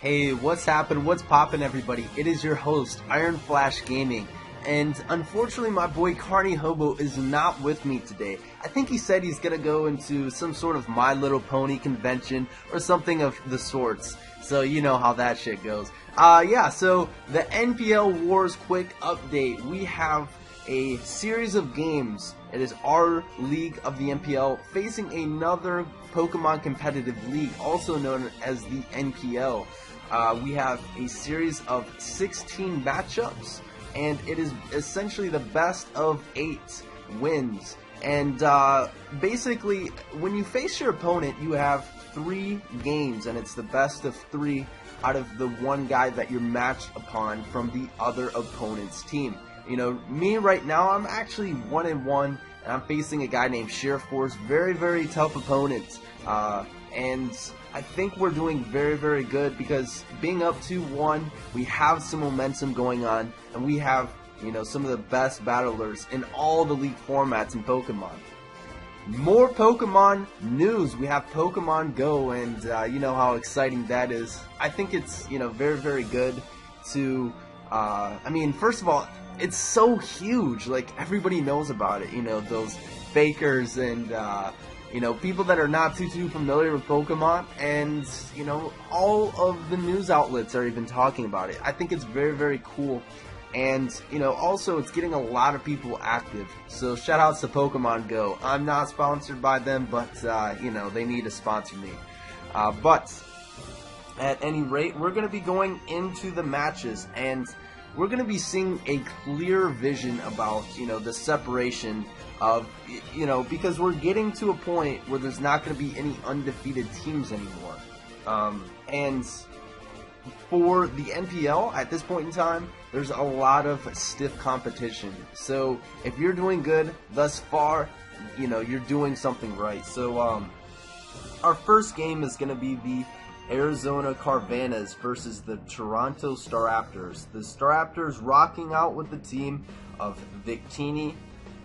Hey, what's happening? What's poppin', everybody? It is your host, IronFlashGaming, and unfortunately my boy Carney Hobo is not with me today. I think he said he's gonna go into some sort of My Little Pony convention or something of the sorts, so you know how that shit goes. Yeah, so the NPL Wars quick update. We have a series of games. It is our league of the NPL facing another Pokemon competitive league, also known as the NPL. We have a series of 16 matchups, and it is essentially the best of 8 wins. And basically, when you face your opponent, you have 3 games, and it's the best of 3 out of the one guy that you're matched upon from the other opponent's team. You know, me right now, I'm actually 1-1, and I'm facing a guy named Sheriff Force. Very, very tough opponent. And I think we're doing very, very good because being up 2-1, we have some momentum going on, and we have, you know, some of the best battlers in all the league formats in Pokemon. More Pokemon news. We have Pokemon Go, and you know how exciting that is. I think it's, you know, very, very good to, I mean, first of all, it's so huge, like everybody knows about it, you know, those fakers and, you know, people that are not too familiar with Pokemon, and, you know, all of the news outlets are even talking about it. I think it's very, very cool, and, you know, also it's getting a lot of people active, so shout outs to Pokemon Go. I'm not sponsored by them, but, you know, they need to sponsor me. But, at any rate, we're going to be going into the matches, and we're going to be seeing a clear vision about, you know, the separation of, you know, because we're getting to a point where there's not going to be any undefeated teams anymore. And for the NPL, at this point in time, there's a lot of stiff competition. So if you're doing good thus far, you know, you're doing something right. So our first game is going to be the Arizona Caravanas versus the Toronto Staraptors. The Staraptors rocking out with the team of Victini,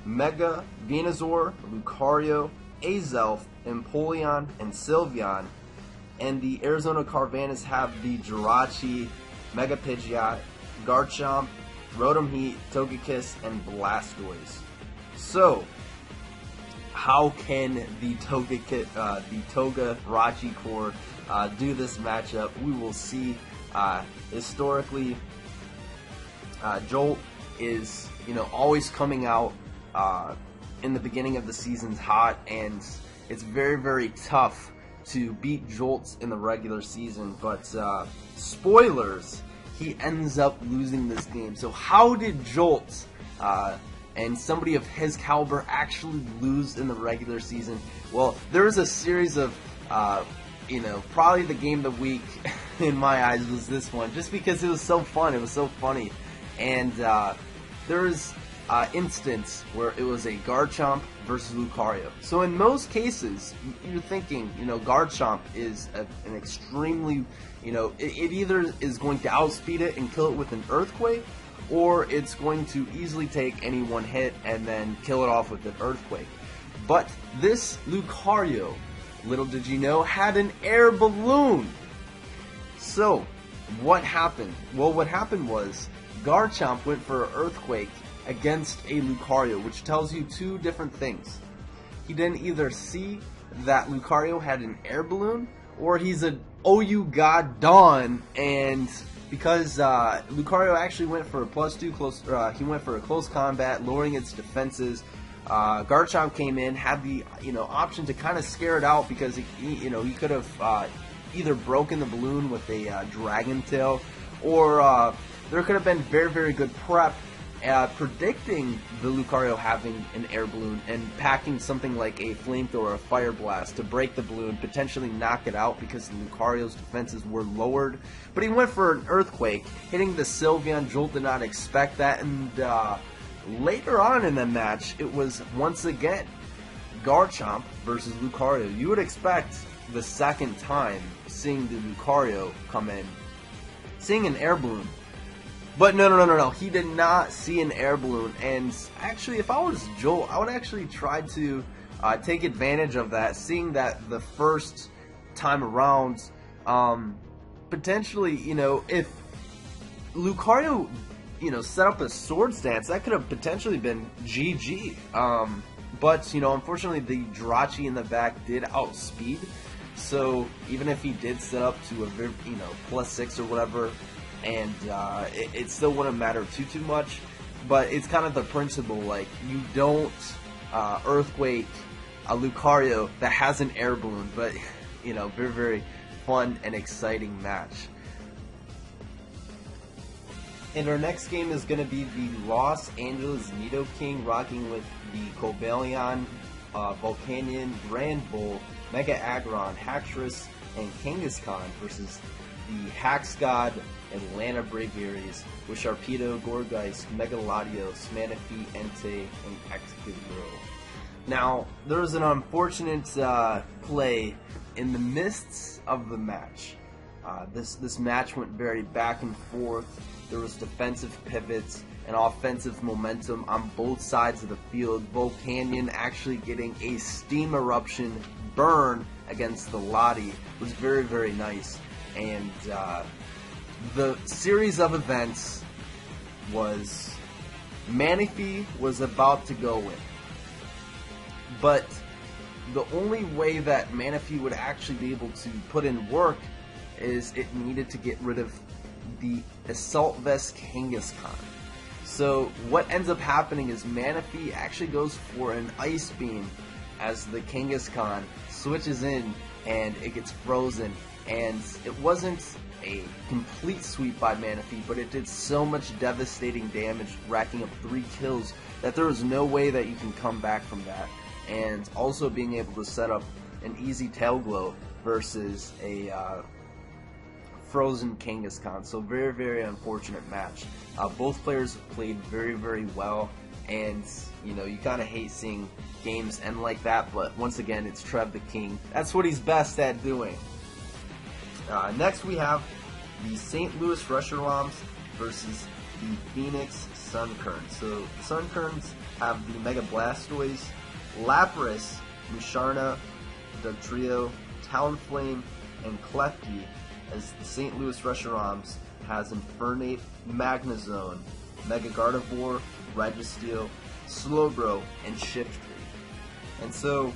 Mega, Venusaur, Lucario, Azelf, Empoleon, and Sylveon. And the Arizona Caravanas have the Jirachi, Mega Pidgeot, Garchomp, Rotom Heat, Togekiss, and Blastoise. So, how can the Toga-Rachi core do this matchup? We will see. Historically, Jolt is, you know, always coming out in the beginning of the seasons hot, and it's very, very tough to beat Jolts in the regular season. But spoilers, he ends up losing this game. So how did Jolt and somebody of his caliber actually lose in the regular season? Well, there was a series of you know, probably the game of the week in my eyes was this one, just because it was so fun, it was so funny. And there was instance where it was a Garchomp versus Lucario. So in most cases, you're thinking, you know, Garchomp is an extremely, you know, it either is going to outspeed it and kill it with an Earthquake, or it's going to easily take any one hit and then kill it off with an Earthquake. But this Lucario, little did you know, had an air balloon. So, what happened? Well, what happened was Garchomp went for an Earthquake against a Lucario, which tells you 2 different things. He didn't either see that Lucario had an air balloon, or he's a OU God Dawn, and because Lucario actually went for a +2 he went for a close combat, lowering its defenses. Garchomp came in, had the, you know, option to kind of scare it out, because he could have either broken the balloon with a Dragon Tail, or there could have been very, very good prep predicting the Lucario having an air balloon and packing something like a Flamethrower or a Fire Blast to break the balloon, potentially knock it out because Lucario's defenses were lowered. But he went for an Earthquake, hitting the Sylveon. Jolt did not expect that, and later on in the match, it was once again Garchomp versus Lucario. You would expect the second time seeing the Lucario come in, seeing an air balloon. But no, he did not see an air balloon, and actually, if I was Jolt, I would actually try to take advantage of that, seeing that the first time around, potentially, if Lucario, set up a sword stance, that could have potentially been GG. But, unfortunately the Jirachi in the back did outspeed. So even if he did set up to a +6 or whatever, and it still wouldn't matter too much. But it's kind of the principle, like, you don't earthquake a Lucario that has an air balloon. But very, very fun and exciting match. And our next game is going to be the Los Angeles Neato King rocking with the Cobalion, Volcanion, Grand Bull, Mega Aggron, Haxorus, and Kangaskhan versus the Hax God, Atlanta Braviaries with Sharpedo, Gourgeist, Megaladios, Manaphy, Entei, and Excadrill. Now, there was an unfortunate play in the midst of the match. This match went very back and forth. There was defensive pivots and offensive momentum on both sides of the field. Volcanion actually getting a steam eruption burn against the Lottie was very, very nice. And the series of events was Manaphy was about to go in. But the only way that Manaphy would actually be able to put in work is it needed to get rid of the Assault Vest Kangaskhan. So what ends up happening is Manaphy actually goes for an Ice Beam as the Kangaskhan switches in and it gets frozen. And it wasn't a complete sweep by Manaphy, but it did so much devastating damage, racking up 3 kills, that there was no way that you can come back from that. And also being able to set up an easy Tail Glow versus a frozen Kangaskhan. So very, very unfortunate match. Both players played very, very well, and you kind of hate seeing games end like that, but once again, it's Trev the King. That's what he's best at doing. Next we have the St. Louis Reshiroms versus the Phoenix Sunkerns. So the Sunkerns have the Mega Blastoise, Lapras, Musharna, Dugtrio, Talonflame, and Klefki, as the St. Louis Reshiroms has Infernape, Magnezone, Mega Gardevoir, Registeel, Slowbro, and Shiftry. And so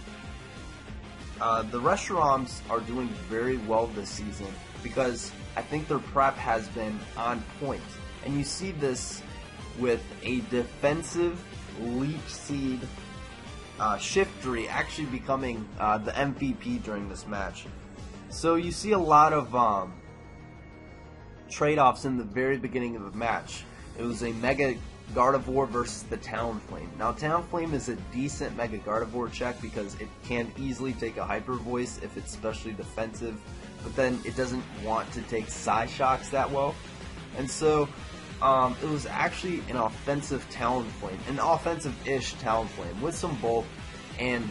the Reshiroms are doing very well this season because I think their prep has been on point. And you see this with a defensive Leech Seed, Shiftry actually becoming the MVP during this match. So you see a lot of trade-offs in the very beginning of the match. It was a Mega Gardevoir versus the Talonflame. Now Talonflame is a decent Mega Gardevoir check because it can easily take a Hyper Voice if it's specially defensive, but then it doesn't want to take Psyshocks that well. And so it was actually an offensive Talonflame, an offensive-ish Talonflame with some bulk, and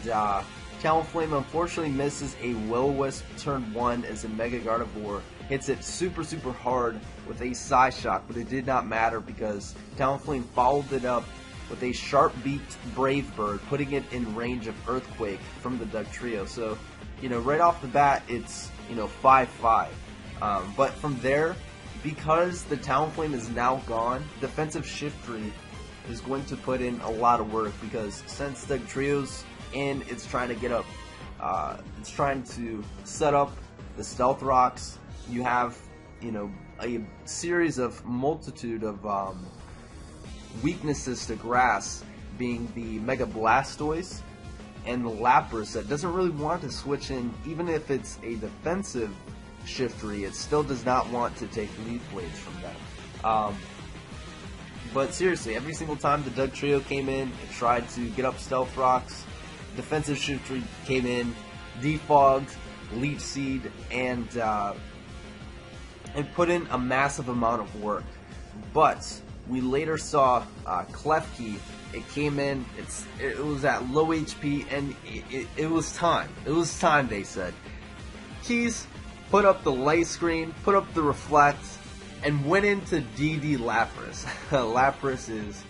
Talonflame unfortunately misses a Will-O-Wisp turn 1 as a Mega Gardevoir hits it super, super hard with a Psyshock, but it did not matter because Talonflame followed it up with a sharp-beaked Brave Bird, putting it in range of Earthquake from the Dugtrio. So, right off the bat, it's, 5-5. But from there, because the Talonflame is now gone, defensive Shiftry is going to put in a lot of work because since Dugtrio's in, it's trying to get up, it's trying to set up the Stealth Rocks. You have, a series of multitude of weaknesses to Grass, being the Mega Blastoise and the Lapras that doesn't really want to switch in, even if it's a defensive Shiftry, it still does not want to take Leaf Blades from them. But seriously, every single time the Dugtrio came in, it tried to get up Stealth Rocks, defensive Shiftry came in, defogged, Leech Seed, and put in a massive amount of work. But we later saw Klefki. It came in, it was at low HP, and it was time. It was time, they said. Keys put up the light screen, put up the reflect, and went into DD Lapras. Lapras is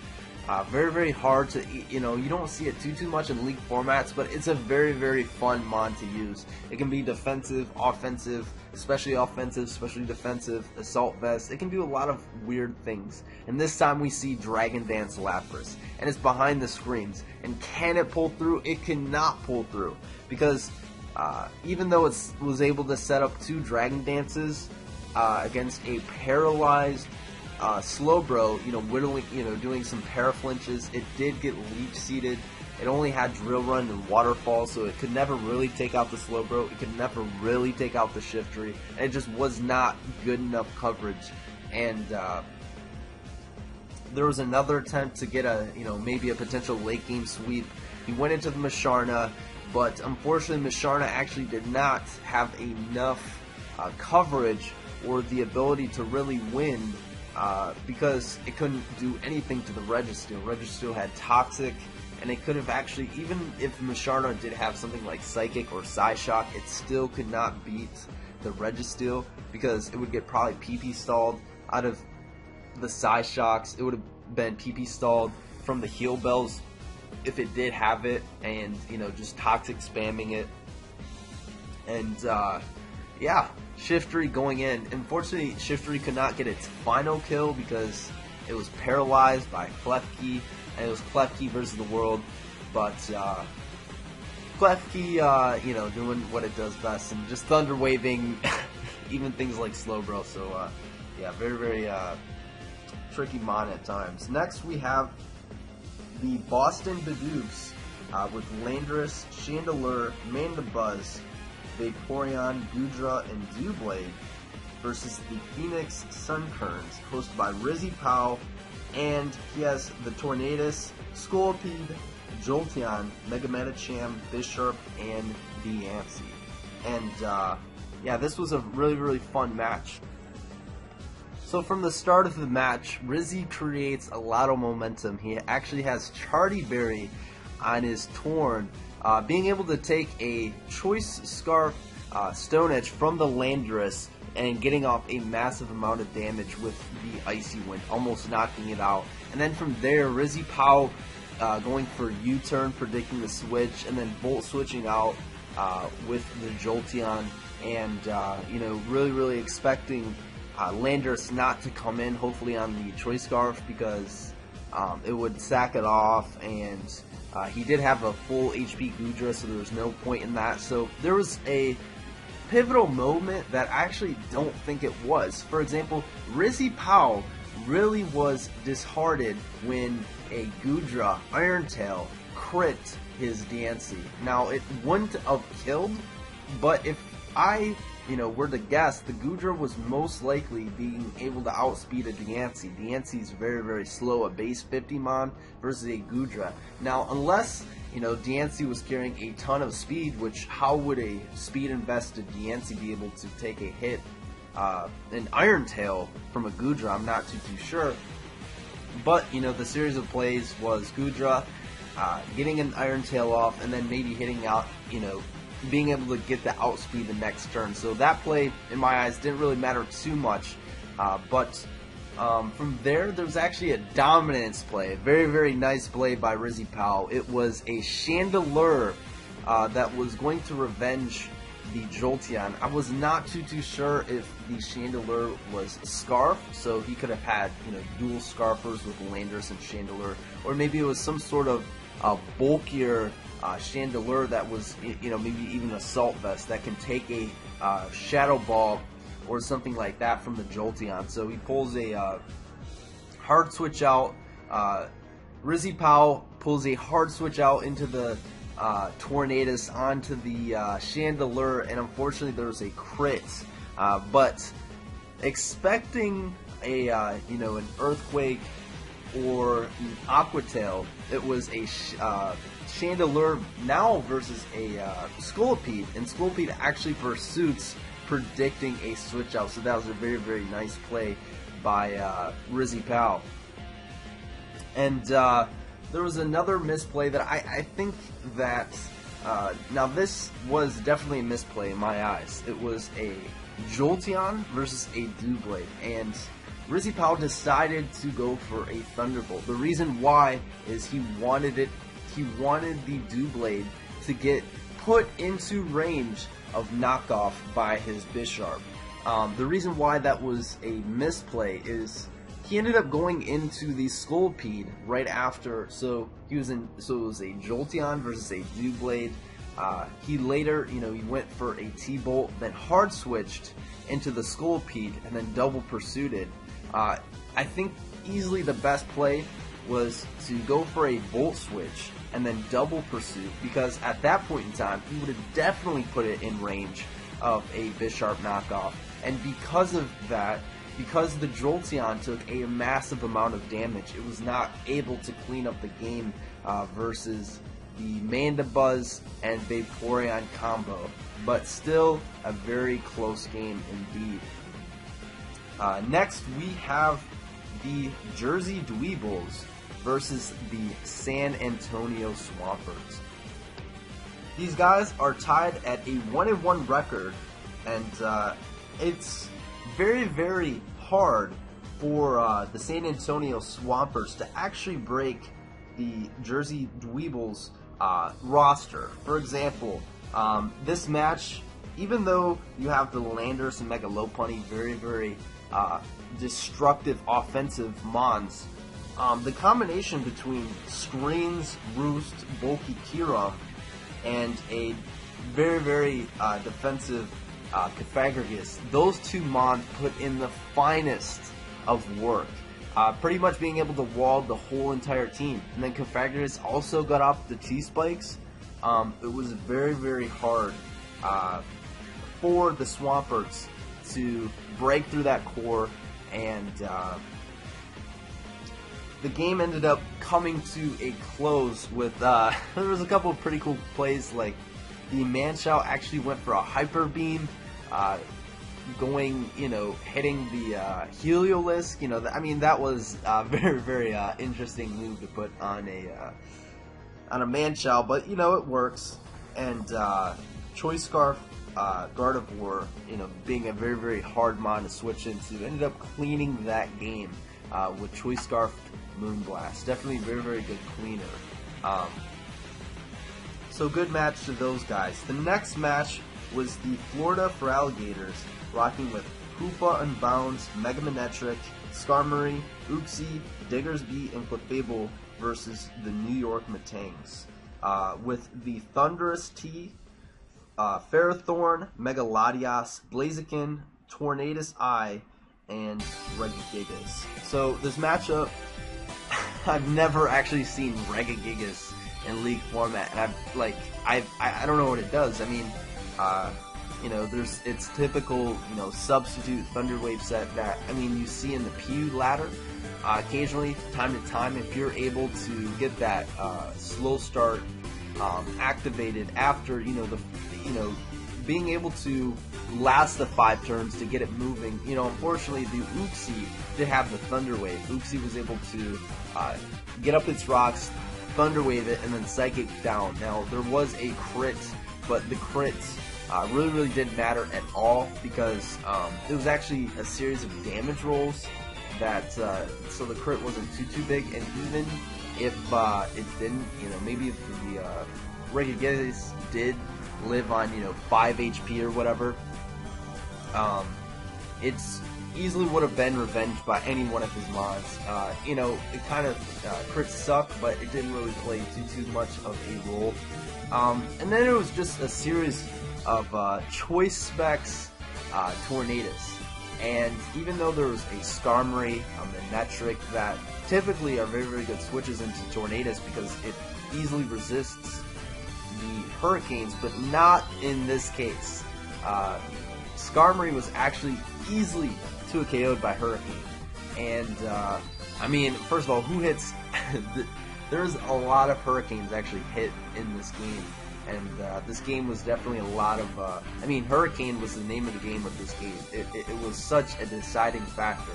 Very hard to, you don't see it too much in league formats, but it's a very fun mon to use. It can be defensive, offensive, especially defensive, assault vest. It can do a lot of weird things. And this time we see Dragon Dance Lapras, and it's behind the screens. And can it pull through? It cannot pull through, because even though it was able to set up 2 Dragon Dances against a paralyzed Slowbro, whittling, doing some paraflinches, it did get leech seeded. It only had Drill Run and Waterfall, so it could never really take out the Slowbro. It could never really take out the Shiftry. And it just was not good enough coverage. And there was another attempt to get maybe a potential late game sweep. He went into the Musharna, but unfortunately Musharna actually did not have enough coverage or the ability to really win. Because it couldn't do anything to the Registeel. Registeel had Toxic, and it could have actually, even if Musharna did have something like Psychic or Psyshock, it still could not beat the Registeel, because it would get probably PP stalled out of the Psyshocks. It would have been PP stalled from the Heal Bells if it did have it, and just Toxic spamming it. And yeah, Shiftry going in. Unfortunately, Shiftry could not get its final kill because it was paralyzed by Klefki, and it was Klefki versus the world. But Klefki, doing what it does best and just thunder waving even things like Slowbro. So yeah, very tricky mon at times. Next we have the Boston Bidoops with Landorus, Chandelure, Mandibuzz, Vaporeon, Goodra, and Doublade versus the Phoenix Sunkerns, hosted by Rizzy Powell, and he has the Tornadus, Scolipede, Jolteon, Mega Medicham, Bisharp, and Diancie. And yeah, this was a really fun match. So from the start of the match, Rizzy creates a lot of momentum. He actually has Charty on his Torn, being able to take a Choice Scarf Stone Edge from the Landorus and getting off a massive amount of damage with the Icy Wind, almost knocking it out. And then from there, Rizzy Powell going for U-turn, predicting the switch, and then Volt switching out with the Jolteon, and really expecting Landorus not to come in, hopefully on the Choice Scarf, because it would sack it off, and he did have a full HP Goodra, so there was no point in that. So there was a pivotal moment that I actually don't think it was. For example, Rizzy Powell really was disheartened when a Goodra Iron Tail crit his Diancie. Now, it wouldn't have killed, but if I were to guess, the Goodra was most likely being able to outspeed a Diancie. Diancie's very slow, a base 50 mon versus a Goodra. Now, unless Diancie was carrying a ton of speed, which how would a speed invested Diancie be able to take a hit, an Iron Tail from a Goodra? I'm not too sure. But the series of plays was Goodra getting an Iron Tail off, and then maybe hitting out, being able to get the outspeed the next turn. So that play, in my eyes, didn't really matter too much. But from there was actually a dominance play. A very nice play by Rizzy Powell. It was a Chandelure that was going to revenge the Jolteon. I was not too sure if the Chandelure was Scarf, so he could have had dual Scarfers with Landorus and Chandelure, or maybe it was some sort of bulkier Chandelure that was maybe even Assault Vest that can take a Shadow Ball or something like that from the Jolteon. So he pulls a hard switch out. Rizzy Powell pulls a hard switch out into the Tornadus onto the Chandelure, and unfortunately there was a crit. But expecting a an Earthquake or an Aqua Tail, it was a Chandelure now versus a Scolipede, and Scolipede actually pursuits, predicting a switch out. So that was a very nice play by Rizzy Powell. And there was another misplay that I think that now this was definitely a misplay in my eyes. It was a Jolteon versus a Doublade, and Rizzy Powell decided to go for a Thunderbolt. The reason why is he wanted the Doublade to get put into range of knockoff by his Bisharp. The reason why that was a misplay is he ended up going into the Scolpede right after, so it was a Jolteon versus a Doublade. He later, he went for a T-Bolt, then hard switched into the Scolpede and then double pursued it. I think easily the best play was to go for a Volt switch and then double pursuit, because at that point in time he would have definitely put it in range of a Bisharp knockoff. And because of that, because the Jolteon took a massive amount of damage, it was not able to clean up the game versus the Mandibuzz and Vaporeon combo. But still a very close game indeed. Next we have the Jersey Dweebles versus the San Antonio Swampers. These guys are tied at a 1-1 record, and it's very, very hard for the San Antonio Swampers to actually break the Jersey Dweebles roster. For example, this match, even though you have the Landorus and Mega Lopunny, very, very destructive offensive mons, the combination between Screens, Roost, Bulky Kiram, and a very, very defensive Cofagrigus, those two mons put in the finest of work, pretty much being able to wall the whole entire team. And then Cofagrigus also got off the T-Spikes. It was very, very hard for the Swampers to break through that core, and the game ended up coming to a close with there was a couple of pretty cool plays, like the Manchow actually went for a Hyper Beam, going, hitting the Heliolisk. I mean, that was a very, very interesting move to put on a Manchow, but it works. And Choice Scarf, Gardevoir, being a very, very hard mon to switch into, ended up cleaning that game with Choice Scarf Moonblast. Definitely very, very good cleaner. So good match to those guys. The next match was the Florida for Alligators, rocking with Hoopa Unbounds, Mega Manectric, Skarmory, Uxie, Diggersby, and Clefable versus the New York Metangs. With the Thunderous T, Ferrothorn, Megalodios, Blaziken, Tornadus Eye, and Regigigas. So this matchup, I've never actually seen Regigigas in League format, and I don't know what it does. I mean, it's typical, substitute Thunder Wave set that, you see in the Pew ladder. Occasionally, time to time, if you're able to get that slow start activated after, being able to last the 5 turns to get it moving. Unfortunately, the Uxie did have the Thunder Wave. Uxie was able to get up its rocks, Thunder Wave it, and then Psychic down. Now, there was a crit, but the crit really, really didn't matter at all, because it was actually a series of damage rolls that, so the crit wasn't too big. And even if it didn't, maybe if the Regigigas did live on 5 HP or whatever, it's easily would have been revenged by any one of his mods. It kind of crits suck, but it didn't really play too much of a role. And then it was just a series of choice specs Tornadus. And even though there was a Skarmory, a Manectric that typically are very, very good switches into Tornadus because it easily resists the Hurricanes, but not in this case. Skarmory was actually easily 2KO'd by Hurricane. And, first of all, who hits... There's a lot of Hurricanes actually hit in this game. And this game was definitely a lot of... Hurricane was the name of the game of this game. It was such a deciding factor.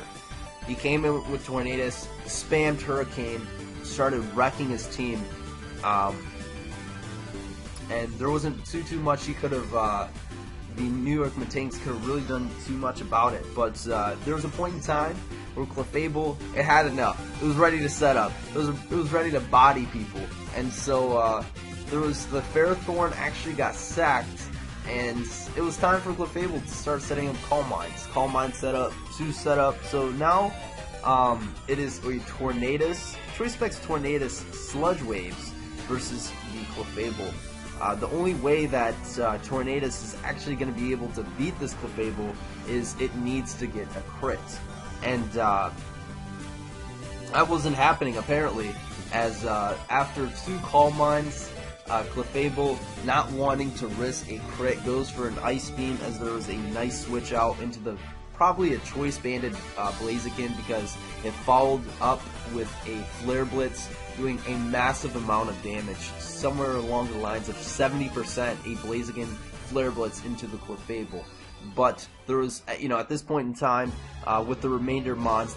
He came in with Tornadus, spammed Hurricane, started wrecking his team. And there wasn't too much he could have the New York Metanks could have really done too much about it. But there was a point in time where Clefable, it had enough. It was ready to set up. It was ready to body people. And so there was the Ferrothorn actually got sacked, and it was time for Clefable to start setting up Calm Minds. Calm Mind setup, 2 setup. So now it is a Tornadus, Choice Specs Tornadus Sludge Waves versus the Clefable. The only way that Tornadus is actually going to be able to beat this Clefable is it needs to get a crit. And that wasn't happening apparently, as after 2 Calm Minds, Clefable, not wanting to risk a crit, goes for an Ice Beam, as there was a nice switch out into the probably a Choice Banded Blaziken, because it followed up with a Flare Blitz, doing a massive amount of damage, somewhere along the lines of 70% a Blaziken Flare Blitz into the Clefable. But there was, at this point in time, with the remainder mons,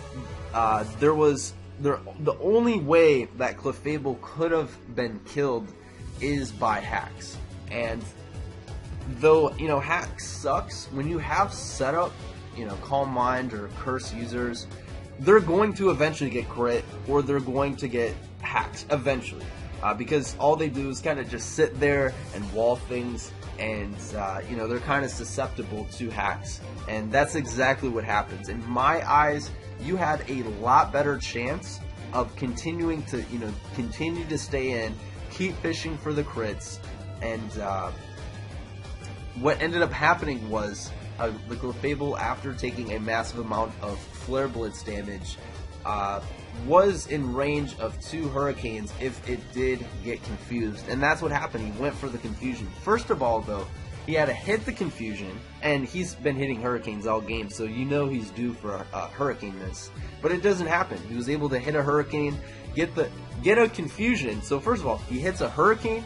the only way that Clefable could have been killed is by hacks. And though, hacks sucks, when you have setup, Calm Mind or Curse users, they're going to eventually get crit, or they're going to get hacks eventually, because all they do is kind of just sit there and wall things, and they're kind of susceptible to hacks, and that's exactly what happens. In my eyes, you had a lot better chance of continuing to continue to stay in, keep fishing for the crits, and what ended up happening was the Clefable, after taking a massive amount of Flare Blitz damage, was in range of 2 Hurricanes if it did get confused. And that's what happened. He went for the confusion. First of all, though, he had to hit the confusion, and he's been hitting Hurricanes all game, so he's due for a Hurricane miss. But it doesn't happen. He was able to hit a Hurricane, get a confusion. So first of all, he hits a Hurricane,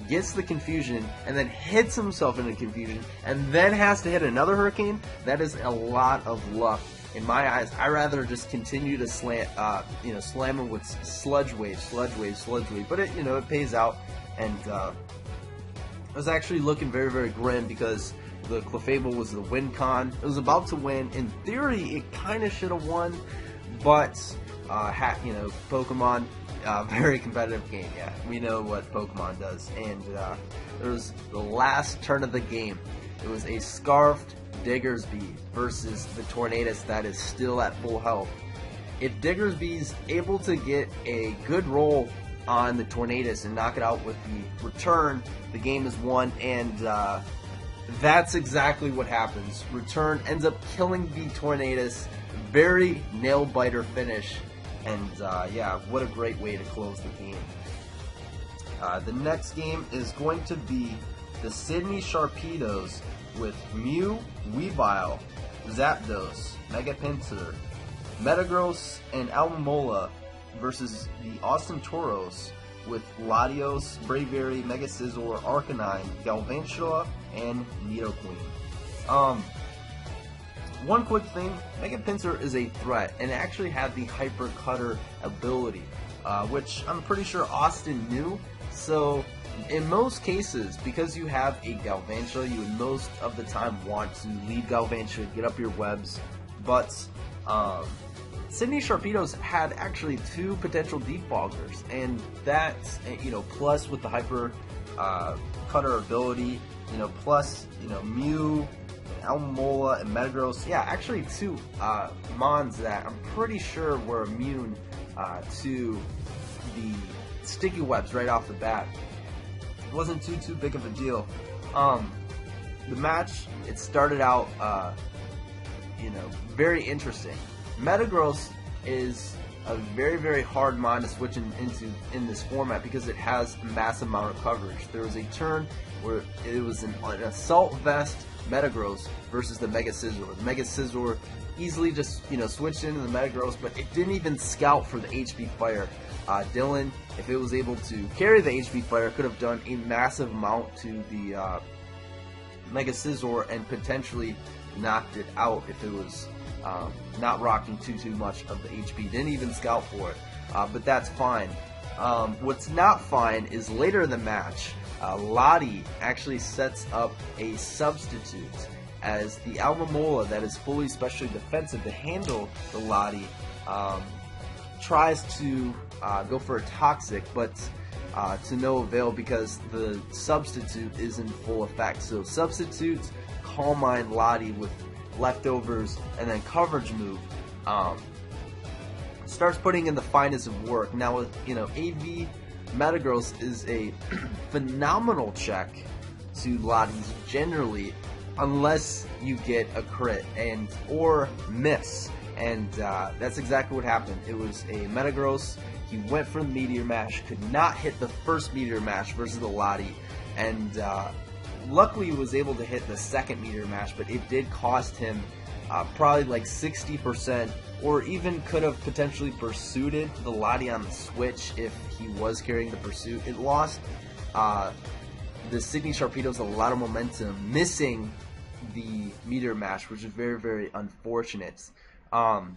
gets the confusion, and then hits himself in the confusion, and then has to hit another Hurricane. That is a lot of luck. In my eyes, I rather just continue to slam him with Sludge Wave. But it pays out, and it was actually looking very, very grim, because the Clefable was the win con. It was about to win. In theory, it kind of should have won, but Pokemon. Very competitive game, yeah. We know what Pokemon does. And there was the last turn of the game. It was a Scarfed Diggersby versus the Tornadus that is still at full health. If Diggersby's able to get a good roll on the Tornadus and knock it out with the return, the game is won, and that's exactly what happens. Return ends up killing the Tornadus. Very nail-biter finish. And yeah, what a great way to close the game. The next game is going to be the Sydney Sharpedos with Mew, Weavile, Zapdos, Megapincer, Metagross, and Almola versus the Austin Toros with Latios, Braviary, Mega Scizor, Arcanine, Galvantula, and Nidoqueen. One quick thing, Megapincer is a threat, and it actually had the Hyper Cutter ability, which I'm pretty sure Austin knew. So, in most cases, because you have a Galvantula, you would most of the time want to leave Galvantula, get up your webs, but Sydney Sharpedos had actually 2 potential defoggers, and that, plus with the Hyper Cutter ability, plus, Mew, Almola, and Metagross, yeah, actually 2 mons that I'm pretty sure were immune to the sticky webs right off the bat. It wasn't too big of a deal. The match, it started out, very interesting. Metagross is a very, very hard mon to switch into in this format because it has a massive amount of coverage. There was a turn where it was an Assault Vest Metagross versus the Mega Scizor. The Mega Scizor easily just switched into the Metagross, but it didn't even scout for the HP Fire. Dylan, if it was able to carry the HP Fire, could have done a massive amount to the Mega Scizor and potentially knocked it out if it was not rocking too much of the HP. Didn't even scout for it, but that's fine. What's not fine is later in the match, Lottie actually sets up a substitute as the Almamola that is fully specially defensive to handle the Lottie tries to go for a Toxic, but to no avail because the substitute is in full effect. So substitutes Calm Mind Lottie with leftovers and then coverage move starts putting in the finest of work. Now with AV Metagross is a phenomenal check to Lotties generally, unless you get a crit and or miss, and that's exactly what happened. It was a Metagross. He went for the Meteor Mash, could not hit the first Meteor Mash versus the Lottie, and luckily he was able to hit the second Meteor Mash, but it did cost him probably like 60%, or even could have potentially pursued the Lottie on the switch if he was carrying the pursuit. It lost the Sydney Sharpedos a lot of momentum, missing the Meteor Mash, which is very, very unfortunate. And,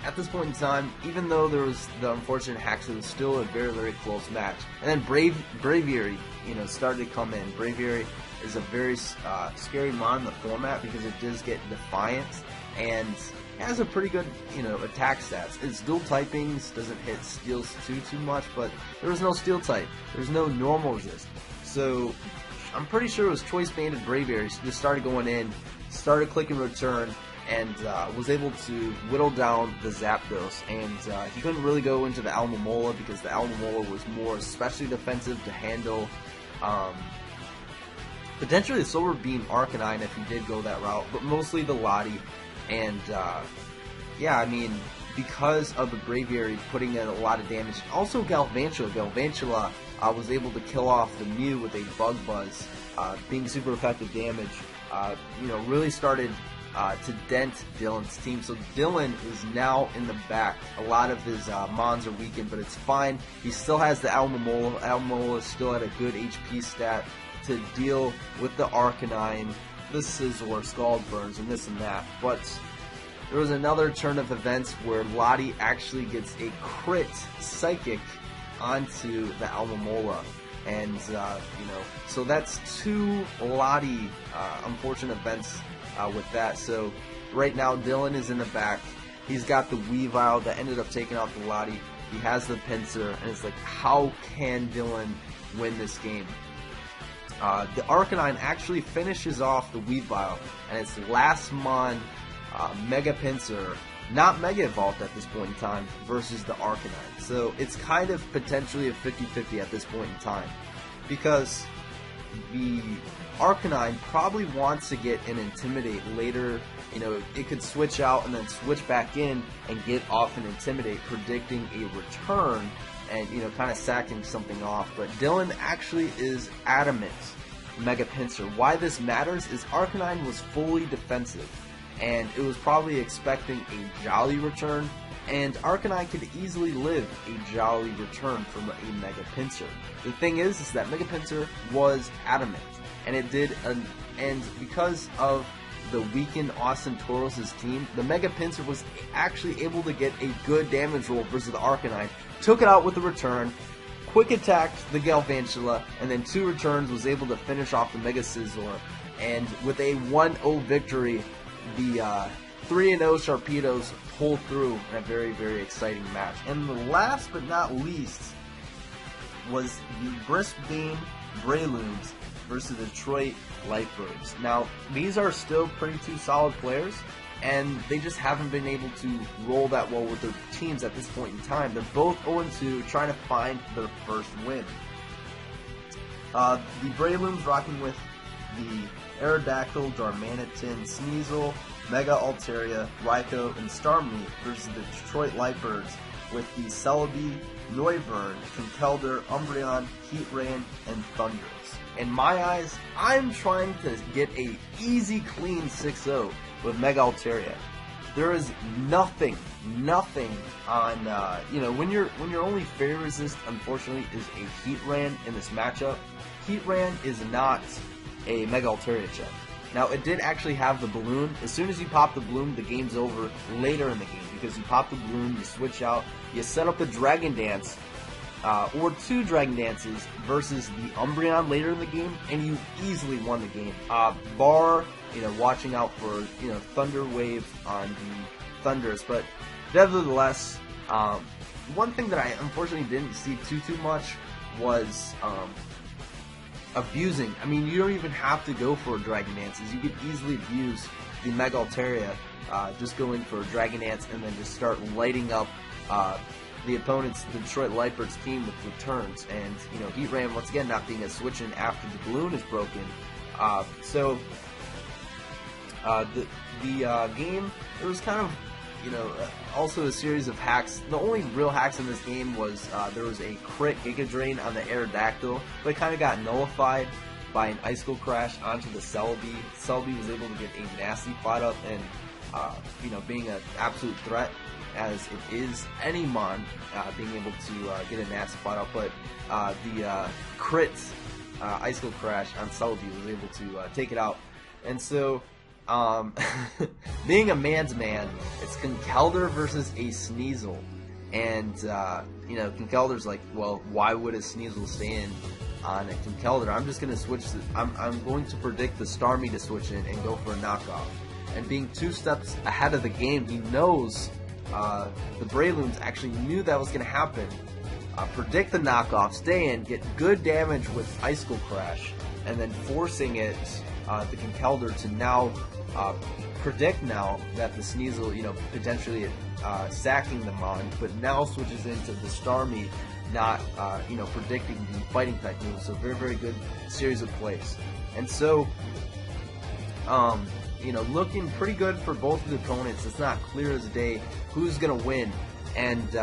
at this point in time, even though there was the unfortunate hacks, it was still a very, very close match. And then Braviary, started to come in. Braviary is a very scary mon in the format because it does get Defiance and has a pretty good, attack stats. Its dual typings doesn't hit steals too much, but there was no steel type. There's no normal resist. So I'm pretty sure it was choice banded Braviary. So just started going in, started clicking return, and was able to whittle down the Zapdos. And he couldn't really go into the Almamola because the Almamola was more especially defensive to handle potentially the Silver Beam Arcanine if he did go that route, but mostly the Lottie. And yeah, I mean, because of the Braviary putting in a lot of damage, also Galvantula was able to kill off the Mew with a Bug Buzz, being super effective damage. Really started to dent Dylan's team. So Dylan is now in the back. A lot of his mons are weakened, but it's fine. He still has the Almamola. Almamola still at a good HP stat to deal with the Arcanine, the Scizor, Scald Burns, and this and that. But there was another turn of events where Lottie actually gets a crit Psychic onto the Almamola. And, so that's two Lottie unfortunate events with that. So right now Dylan is in the back. He's got the Weavile that ended up taking out the Lottie. He has the Pinsir, and it's like, how can Dylan win this game? The Arcanine actually finishes off the Weavile, and its last mon, Mega Pinsir, not Mega Evolved at this point in time, versus the Arcanine. So it's kind of potentially a 50-50 at this point in time, because the Arcanine probably wants to get an Intimidate later. It could switch out and then switch back in and get off an Intimidate, predicting a return and, kind of sacking something off. But Dylan actually is adamant Mega Pinsir. Why this matters is Arcanine was fully defensive, and it was probably expecting a Jolly return, and Arcanine could easily live a Jolly return from a Mega Pinsir. The thing is that Mega Pinsir was adamant, and it did, and because of the weakened Austin Tauros' team, the Mega Pinsir was actually able to get a good damage roll versus the Arcanine. Took it out with a return, quick attacked the Galvantula, and then 2 returns was able to finish off the Mega Scizor. And with a 1-0 victory, the 3-0 Sharpedos pulled through in a very, very exciting match. And the last but not least was the Brisbane Greylands versus Detroit Lightbirds. Now, these are still pretty 2 solid players, and they just haven't been able to roll that well with their teams at this point in time. They're both 0-2, trying to find their first win. The Greylands rocking with the Aerodactyl, Darmanitan, Sneasel, Mega Altaria, Raikou, and Starmie versus the Detroit Lightbirds with the Celebi, Noivern, Conkeldurr, Umbreon, Heatran, and Thundurus. In my eyes, I'm trying to get a easy, clean 6-0 with Mega Altaria. There is nothing on, when your only fairy resist, unfortunately, is a Heatran in this matchup. Heatran is not a Mega Altaria check. Now, it did actually have the balloon. As soon as you pop the balloon, the game's over later in the game, because you pop the balloon, you switch out, you set up the Dragon Dance, or 2 Dragon Dances versus the Umbreon later in the game, and you easily won the game. Bar, watching out for, Thunder Wave on the Thundurus, but nevertheless, one thing that I unfortunately didn't see too much was abusing. I mean, you don't even have to go for Dragon Dances. You could easily abuse the Mega Altaria, just going for a Dragon Dance and then just start lighting up the opponent's Detroit Lightbirds team with returns. And, Heat Ram, once again, not being a switch-in after the balloon is broken. The game, it was kind of, also a series of hacks. The only real hacks in this game was there was a crit Giga Drain on the Aerodactyl, but it kind of got nullified by an Icicle Crash onto the Celebi. Celebi was able to get a nasty plot up, and being an absolute threat as it is any Mon, being able to get a nasty plot up, but the crit Icicle Crash on Celebi was able to take it out. And so, being a man's man, it's Conkeldurr versus a Sneasel. And, Conkeldurr's like, well, why would a Sneasel stay in on a Conkeldurr? I'm just going to switch, I'm going to predict the Starmie to switch in and go for a knockoff. And being 2 steps ahead of the game, he knows, the Brayloons actually knew that was going to happen. Predict the knockoff, stay in, get good damage with Icicle Crash, and then forcing it, the Conkeldurr to now predict now that the Sneasel, potentially sacking the Mon, but now switches into the Starmie, not, predicting the fighting type moves. So very, very good series of plays. And so, looking pretty good for both of the opponents. It's not clear as day who's going to win. And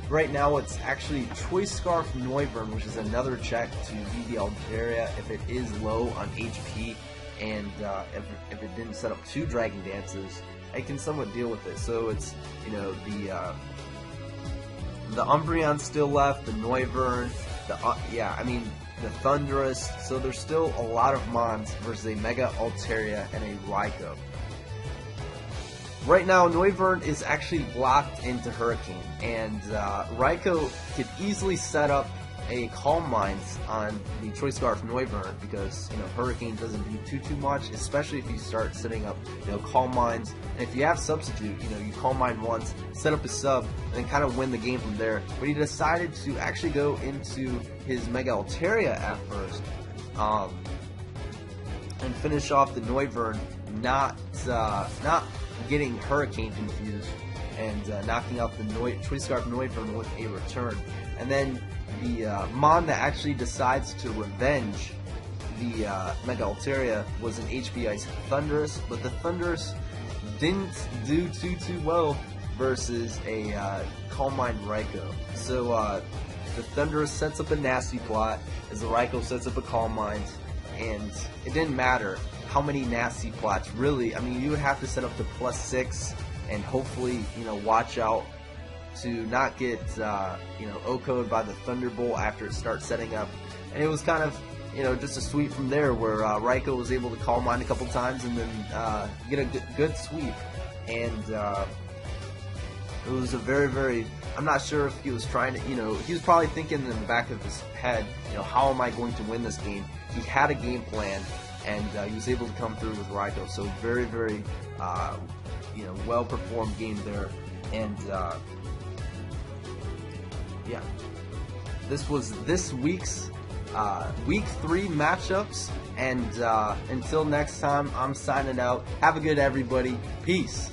right now it's actually Choice Scarf Noivern, which is another check to beat the Altaria if it is low on HP, and if it didn't set up 2 Dragon Dances, I can somewhat deal with it. So it's, the Umbreon's still left, the Noivern, the Thundurus, so there's still a lot of Mons versus a Mega Altaria and a Raikou. Right now, Noivern is actually locked into Hurricane, and Raikou could easily set up a Calm Minds on the Choice Scarf Noivern, because Hurricane doesn't do too much, especially if you start setting up Calm Minds. And if you have Substitute, you Calm Mind once, set up a sub, and then kind of win the game from there. But he decided to actually go into his Mega Altaria at first, and finish off the Noivern, not getting Hurricane confused, and knocking out the Choice Scarf Noivern with a return. And then the Mon that actually decides to revenge the Mega Altaria was an HP Ice Thundurus, but the Thundurus didn't do too well versus a Calm Mind Raikou. So the Thundurus sets up a nasty plot as the Raikou sets up a Calm Mind, and it didn't matter how many nasty plots. Really, I mean, you would have to set up to +6 and hopefully, watch out to not get, O-code by the Thunderbolt after it starts setting up. And it was kind of, just a sweep from there where Raikou was able to Calm Mind a couple times and then get a good sweep. And it was a very, very, I'm not sure if he was trying to, he was probably thinking in the back of his head, how am I going to win this game? He had a game plan, and he was able to come through with Raikou. So very, very, well-performed game there. And, yeah, this was this week's Week 3 matchups, and until next time, I'm signing out. Have a good everybody. Peace.